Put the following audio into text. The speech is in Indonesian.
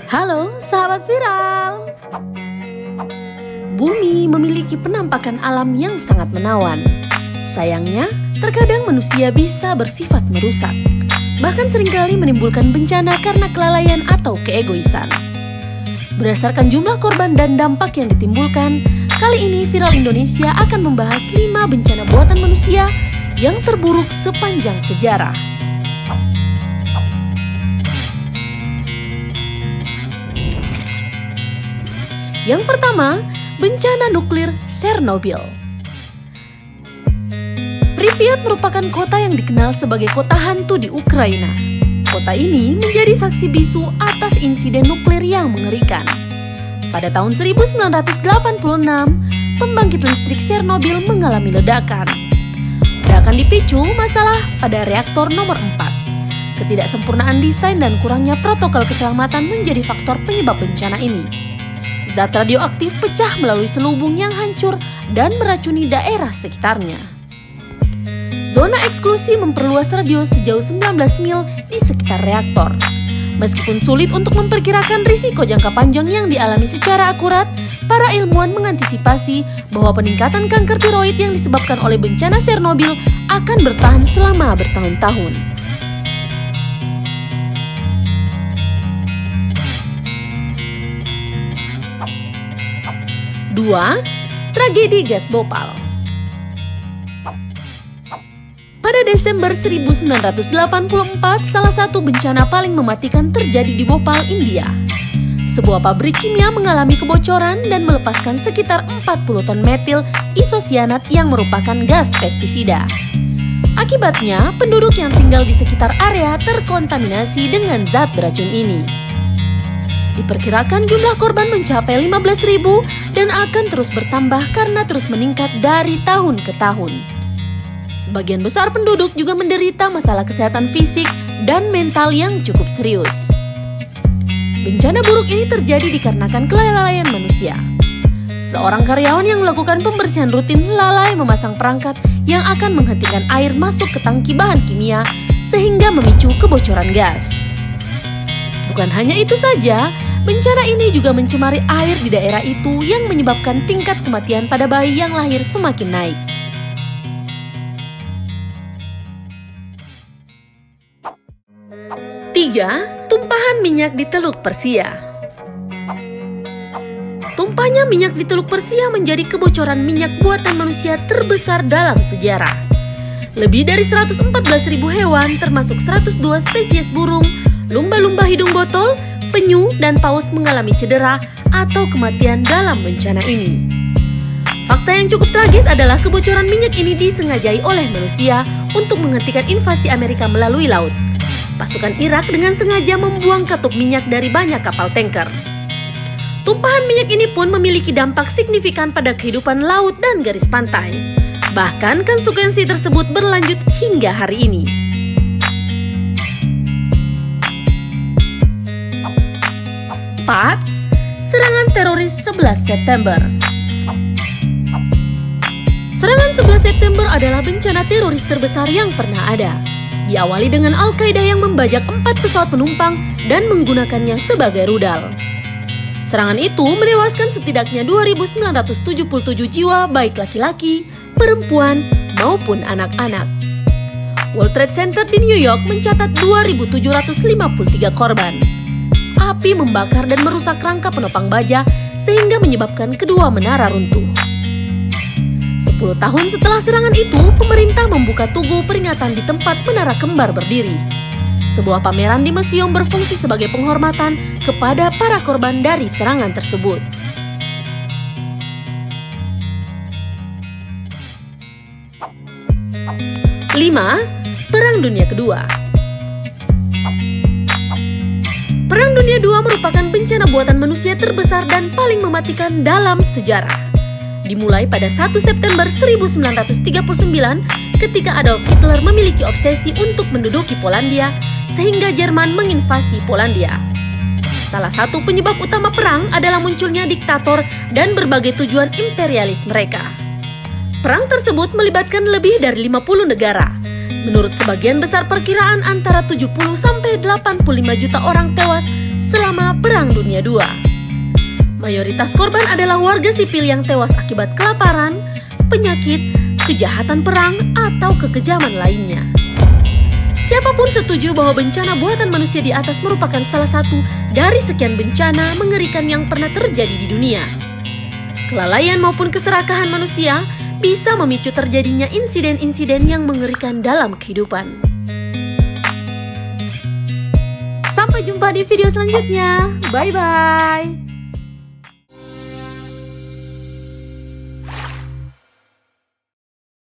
Halo sahabat viral. Bumi memiliki penampakan alam yang sangat menawan. Sayangnya, terkadang manusia bisa bersifat merusak. Bahkan seringkali menimbulkan bencana karena kelalaian atau keegoisan. Berdasarkan jumlah korban dan dampak yang ditimbulkan, kali ini Viral Indonesia akan membahas 5 bencana buatan manusia yang terburuk sepanjang sejarah. Yang pertama, bencana nuklir Chernobyl. Pripyat merupakan kota yang dikenal sebagai kota hantu di Ukraina. Kota ini menjadi saksi bisu atas insiden nuklir yang mengerikan. Pada tahun 1986, pembangkit listrik Chernobyl mengalami ledakan. Ledakan dipicu masalah pada reaktor nomor 4. Ketidaksempurnaan desain dan kurangnya protokol keselamatan menjadi faktor penyebab bencana ini. Zat radioaktif pecah melalui selubung yang hancur dan meracuni daerah sekitarnya. Zona eksklusi memperluas radius sejauh 19 mil di sekitar reaktor. Meskipun sulit untuk memperkirakan risiko jangka panjang yang dialami secara akurat, para ilmuwan mengantisipasi bahwa peningkatan kanker tiroid yang disebabkan oleh bencana Chernobyl akan bertahan selama bertahun-tahun. 2. Tragedi gas Bhopal. Pada Desember 1984, salah satu bencana paling mematikan terjadi di Bhopal, India. Sebuah pabrik kimia mengalami kebocoran dan melepaskan sekitar 40 ton metil isosianat yang merupakan gas pestisida. Akibatnya, penduduk yang tinggal di sekitar area terkontaminasi dengan zat beracun ini. Diperkirakan jumlah korban mencapai 15.000 dan akan terus bertambah karena terus meningkat dari tahun ke tahun. Sebagian besar penduduk juga menderita masalah kesehatan fisik dan mental yang cukup serius. Bencana buruk ini terjadi dikarenakan kelalaian manusia. Seorang karyawan yang melakukan pembersihan rutin lalai memasang perangkat yang akan menghentikan air masuk ke tangki bahan kimia sehingga memicu kebocoran gas. Bukan hanya itu saja, bencana ini juga mencemari air di daerah itu yang menyebabkan tingkat kematian pada bayi yang lahir semakin naik. Tiga, tumpahan minyak di Teluk Persia. Tumpahnya minyak di Teluk Persia menjadi kebocoran minyak buatan manusia terbesar dalam sejarah. Lebih dari 114.000 hewan termasuk 102 spesies burung, lumba-lumba hidung botol, penyu, dan paus mengalami cedera atau kematian dalam bencana ini. Fakta yang cukup tragis adalah kebocoran minyak ini disengajai oleh manusia untuk menghentikan invasi Amerika melalui laut. Pasukan Irak dengan sengaja membuang katup minyak dari banyak kapal tanker. Tumpahan minyak ini pun memiliki dampak signifikan pada kehidupan laut dan garis pantai. Bahkan konsekuensi tersebut berlanjut hingga hari ini. 4. Serangan teroris 11 September. Serangan 11 September adalah bencana teroris terbesar yang pernah ada. Diawali dengan Al-Qaeda yang membajak 4 pesawat penumpang dan menggunakannya sebagai rudal. Serangan itu menewaskan setidaknya 2.977 jiwa baik laki-laki, perempuan, maupun anak-anak. World Trade Center di New York mencatat 2.753 korban. Api membakar dan merusak rangka penopang baja sehingga menyebabkan kedua menara runtuh. 10 tahun setelah serangan itu, pemerintah membuka tugu peringatan di tempat menara kembar berdiri. Sebuah pameran di museum berfungsi sebagai penghormatan kepada para korban dari serangan tersebut. 5. Perang Dunia Kedua. Perang Dunia II merupakan bencana buatan manusia terbesar dan paling mematikan dalam sejarah. Dimulai pada 1 September 1939 ketika Adolf Hitler memiliki obsesi untuk menduduki Polandia sehingga Jerman menginvasi Polandia. Salah satu penyebab utama perang adalah munculnya diktator dan berbagai tujuan imperialis mereka. Perang tersebut melibatkan lebih dari 50 negara. Menurut sebagian besar perkiraan antara 70 sampai 85 juta orang tewas selama Perang Dunia II. Mayoritas korban adalah warga sipil yang tewas akibat kelaparan, penyakit, kejahatan perang, atau kekejaman lainnya. Siapapun setuju bahwa bencana buatan manusia di atas merupakan salah satu dari sekian bencana mengerikan yang pernah terjadi di dunia. Kelalaian maupun keserakahan manusia bisa memicu terjadinya insiden-insiden yang mengerikan dalam kehidupan. Sampai jumpa di video selanjutnya. Bye-bye.